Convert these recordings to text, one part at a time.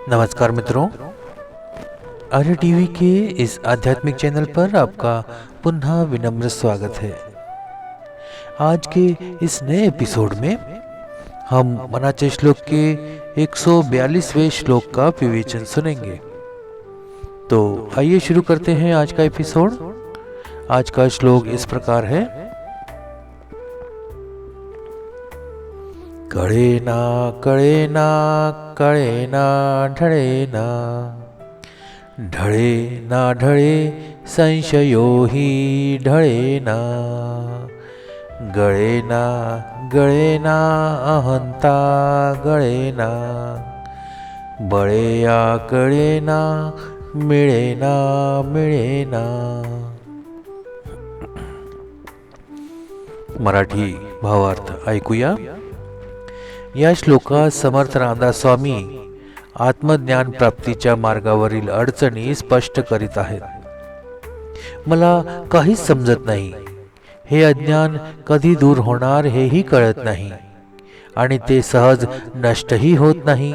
नमस्कार मित्रों, आर्य टीवी के इस आध्यात्मिक चैनल पर आपका पुनः विनम्र स्वागत है। आज के इस नए एपिसोड में हम मनाचे श्लोक के 142वें श्लोक का विवेचन सुनेंगे। तो आइए शुरू करते हैं आज का एपिसोड। आज का श्लोक इस प्रकार है। कड़ेना कड़ेना कड़ेना ढड़ेना ढड़े ना ढड़े संशयो ही ढड़ेना गड़ेना गड़ेना अहंता गड़ेना बड़ेया कड़ेना मिळेना मिळेना। मराठी भावार्थ ऐकूया। या श्लोकात समर्थ रामदास स्वामी आत्मज्ञान प्राप्तीच्या मार्गावरील अडचणी स्पष्ट करीत आहेत। मला काहीच समजत नाही, हे अज्ञान कधी दूर होणार हेही कळत नाही आणि ते सहज नष्टही होत नाही।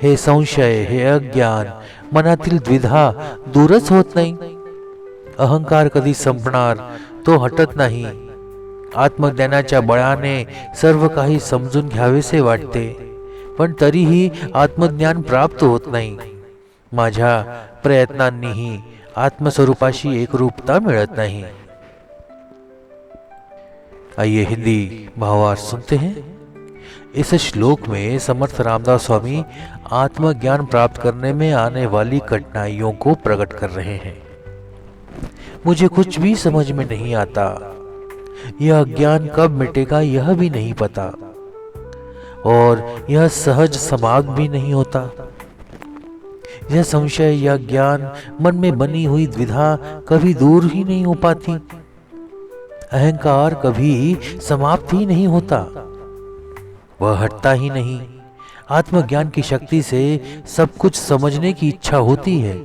हे संशय, हे अज्ञान, मनातील द्विधा दूरच होत नाही। अहंकार कधी संपणार, तो हटत नाही। आत्मज्ञानाच्या बळाने सर्व काही समजून घ्यावेसे वाटते, पण तरीही आत्मज्ञान प्राप्त होत नाही। माझ्या प्रयत्नांनीही आत्मस्वरूपाशी एकरूपता मिळत नहीं। आइए हिंदी भावार्थ सुनते हैं। इस श्लोक में समर्थ रामदास स्वामी आत्मज्ञान प्राप्त करने में आने वाली कठिनाइयों को प्रकट कर रहे हैं। मुझे कुछ भी समझ में नहीं आता, यह अज्ञान कब मिटेगा यह भी नहीं पता, और यह सहज समाप्त भी नहीं होता। यह संशय, यह ज्ञान, मन में बनी हुई द्विधा कभी दूर ही नहीं हो पाती। अहंकार कभी समाप्त ही नहीं होता, वह हटता ही नहीं। आत्मज्ञान की शक्ति से सब कुछ समझने की इच्छा होती है,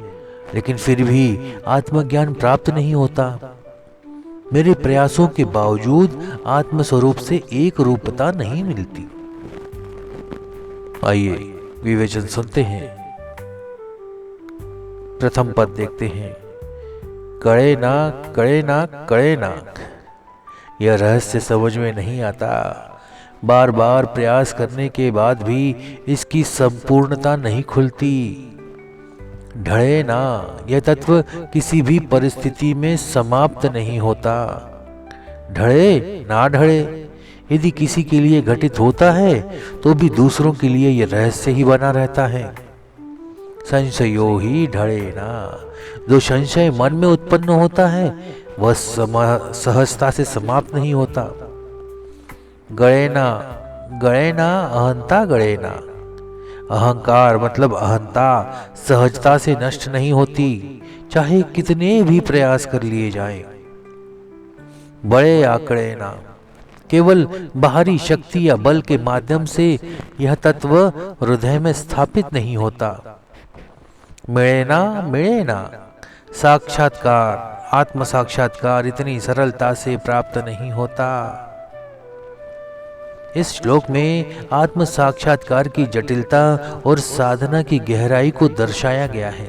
लेकिन फिर भी आत्मज्ञान प्राप्त नहीं होता। मेरे प्रयासों के बावजूद आत्मस्वरूप से एक रूपता नहीं मिलती। आइए विवेचन सुनते हैं। प्रथम पद देखते हैं। कड़े ना कड़े ना कड़े ना। यह रहस्य समझ में नहीं आता। बार बार प्रयास करने के बाद भी इसकी संपूर्णता नहीं खुलती। ढळे ना, यह तत्व किसी भी परिस्थिति में समाप्त नहीं होता। ढळे ना ढळे, यदि किसी के लिए घटित होता है तो भी दूसरों के लिए यह रहस्य ही बना रहता है। संशयो ही ढळे ना, जो संशय मन में उत्पन्न होता है वह सहजता से समाप्त नहीं होता। गड़े ना अहंता गड़े ना, अहंकार मतलब अहंता सहजता से नष्ट नहीं होती, चाहे कितने भी प्रयास कर लिए जाएं। बड़े आंकड़े ना, केवल बाहरी शक्ति या बल के माध्यम से यह तत्व हृदय में स्थापित नहीं होता। मिळे ना, साक्षात्कार, आत्म साक्षात्कार इतनी सरलता से प्राप्त नहीं होता। इस श्लोक में आत्म साक्षात्कार की जटिलता और साधना की गहराई को दर्शाया गया है।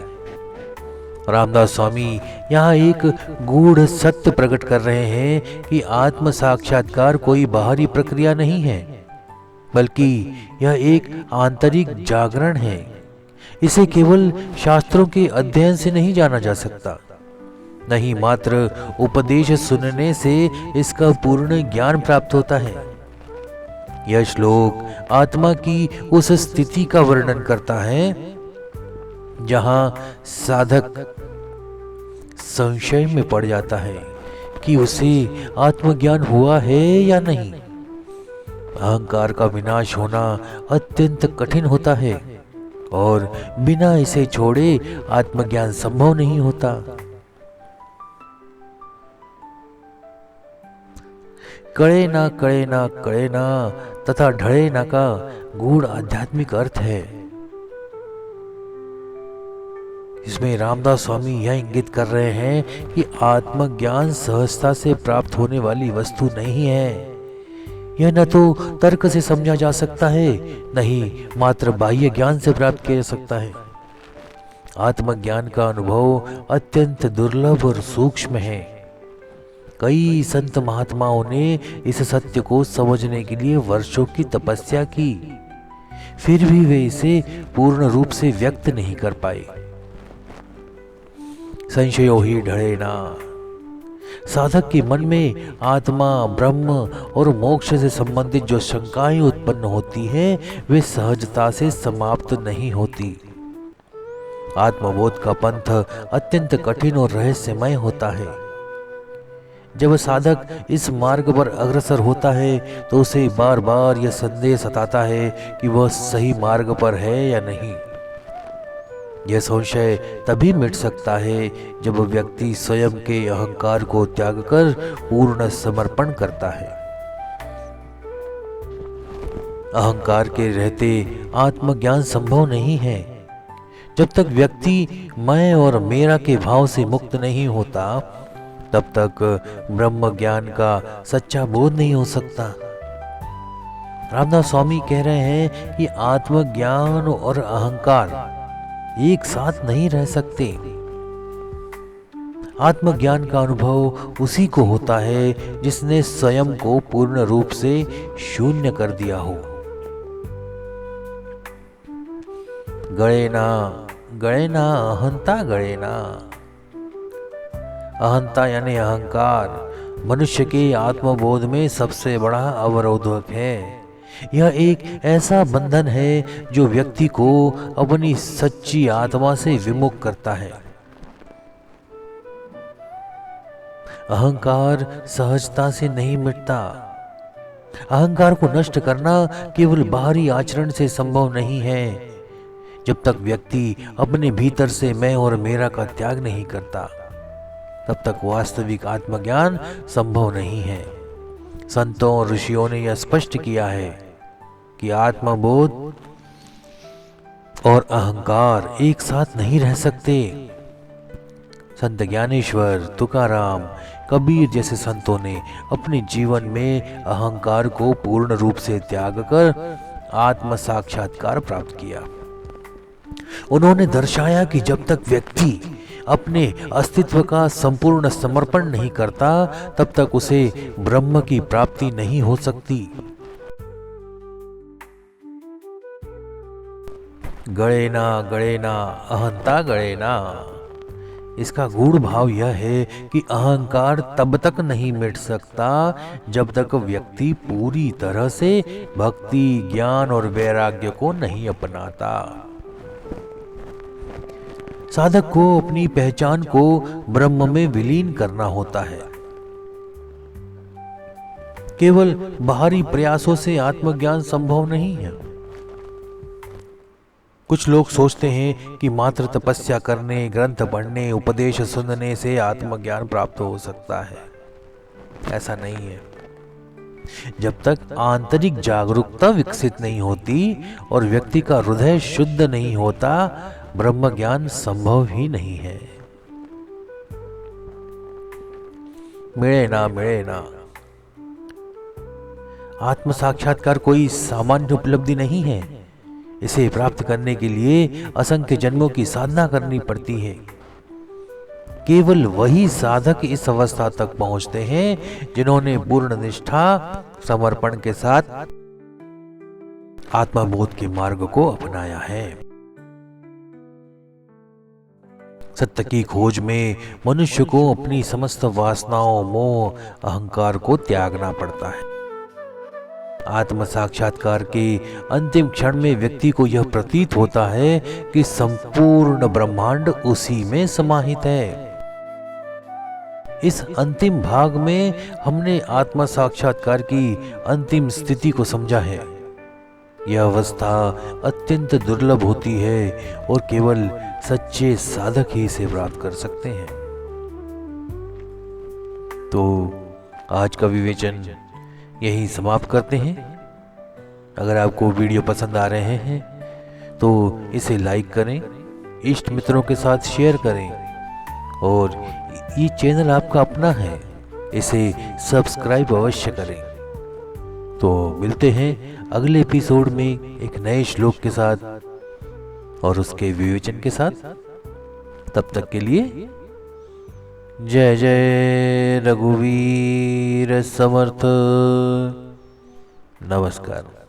रामदास स्वामी यहाँ एक गूढ़ सत्य प्रकट कर रहे हैं कि आत्म साक्षात्कार कोई बाहरी प्रक्रिया नहीं है, बल्कि यह एक आंतरिक जागरण है। इसे केवल शास्त्रों के अध्ययन से नहीं जाना जा सकता, नहीं मात्र उपदेश सुनने से इसका पूर्ण ज्ञान प्राप्त होता है। यह श्लोक आत्मा की उस स्थिति का वर्णन करता है जहां साधक संशय में पड़ जाता है कि उसे आत्मज्ञान हुआ है या नहीं। अहंकार का विनाश होना अत्यंत कठिन होता है और बिना इसे छोड़े आत्मज्ञान संभव नहीं होता। कड़े ना तथा ढळे ना का गूढ़ आध्यात्मिक अर्थ है। इसमें रामदास स्वामी यह इंगित कर रहे हैं कि आत्मज्ञान सहजता से प्राप्त होने वाली वस्तु नहीं है। यह न तो तर्क से समझा जा सकता है, न ही मात्र बाह्य ज्ञान से प्राप्त किया जा सकता है। आत्मज्ञान का अनुभव अत्यंत दुर्लभ और सूक्ष्म है। कई संत महात्माओं ने इस सत्य को समझने के लिए वर्षों की तपस्या की, फिर भी वे इसे पूर्ण रूप से व्यक्त नहीं कर पाए। संशयो ही ढळे ना। साधक के मन में आत्मा, ब्रह्म और मोक्ष से संबंधित जो शंकाएं उत्पन्न होती हैं, वे सहजता से समाप्त नहीं होती। आत्मबोध का पंथ अत्यंत कठिन और रहस्यमय होता है। जब साधक इस मार्ग पर अग्रसर होता है तो उसे बार बार यह संदेह सताता है कि वह सही मार्ग पर है या नहीं। यह संशय तभी मिट सकता है जब व्यक्ति स्वयं के अहंकार को त्याग कर पूर्ण समर्पण करता है। अहंकार के रहते आत्मज्ञान संभव नहीं है। जब तक व्यक्ति मैं और मेरा के भाव से मुक्त नहीं होता, तब तक ब्रह्म ज्ञान का सच्चा बोध नहीं हो सकता। रामदास स्वामी कह रहे हैं कि आत्मज्ञान और अहंकार एक साथ नहीं रह सकते। आत्मज्ञान का अनुभव उसी को होता है जिसने स्वयं को पूर्ण रूप से शून्य कर दिया हो। गळे ना अहंता गळे ना। अहंता यानी अहंकार मनुष्य के आत्मबोध में सबसे बड़ा अवरोधक है। यह एक ऐसा बंधन है जो व्यक्ति को अपनी सच्ची आत्मा से विमुख करता है। अहंकार सहजता से नहीं मिटता। अहंकार को नष्ट करना केवल बाहरी आचरण से संभव नहीं है। जब तक व्यक्ति अपने भीतर से मैं और मेरा का त्याग नहीं करता, तब तक वास्तविक आत्मज्ञान संभव नहीं है। संतों और ऋषियों ने यह स्पष्ट किया है कि आत्मबोध और अहंकार एक साथ नहीं रह सकते। संत ज्ञानेश्वर, तुकाराम, कबीर जैसे संतों ने अपने जीवन में अहंकार को पूर्ण रूप से त्याग कर आत्म साक्षात्कार प्राप्त किया। उन्होंने दर्शाया कि जब तक व्यक्ति अपने अस्तित्व का संपूर्ण समर्पण नहीं करता, तब तक उसे ब्रह्म की प्राप्ति नहीं हो सकती। गळे ना अहंता गळे ना। इसका गूढ़ भाव यह है कि अहंकार तब तक नहीं मिट सकता जब तक व्यक्ति पूरी तरह से भक्ति, ज्ञान और वैराग्य को नहीं अपनाता। साधक को अपनी पहचान को ब्रह्म में विलीन करना होता है। केवल बाहरी प्रयासों से आत्मज्ञान संभव नहीं है। कुछ लोग सोचते हैं कि मात्र तपस्या करने, ग्रंथ पढ़ने, उपदेश सुनने से आत्मज्ञान प्राप्त हो सकता है। ऐसा नहीं है। जब तक आंतरिक जागरूकता विकसित नहीं होती और व्यक्ति का हृदय शुद्ध नहीं होता, ब्रह्म ज्ञान संभव ही नहीं है। मिले ना। आत्म साक्षात्कार कोई सामान्य उपलब्धि नहीं है। इसे प्राप्त करने के लिए असंख्य जन्मों की साधना करनी पड़ती है। केवल वही साधक इस अवस्था तक पहुंचते हैं जिन्होंने पूर्ण निष्ठा, समर्पण के साथ आत्मबोध के मार्ग को अपनाया है। सत्य की खोज में मनुष्य को अपनी समस्त वासनाओं, मोह, अहंकार को त्यागना पड़ता है। आत्म साक्षात्कार के अंतिम क्षण में व्यक्ति को यह प्रतीत होता है कि संपूर्ण ब्रह्मांड उसी में समाहित है। इस अंतिम भाग में हमने आत्म साक्षात्कार की अंतिम स्थिति को समझा है। यह अवस्था अत्यंत दुर्लभ होती है और केवल सच्चे साधक ही इसे प्राप्त कर सकते हैं। तो आज का विवेचन यही समाप्त करते हैं। अगर आपको वीडियो पसंद आ रहे हैं तो इसे लाइक करें, इष्ट मित्रों के साथ शेयर करें और ये चैनल आपका अपना है, इसे सब्सक्राइब अवश्य करें। तो मिलते हैं अगले एपिसोड में एक नए श्लोक के साथ और उसके विवेचन के साथ। तब तक के लिए जय जय रघुवीर समर्थ। नमस्कार।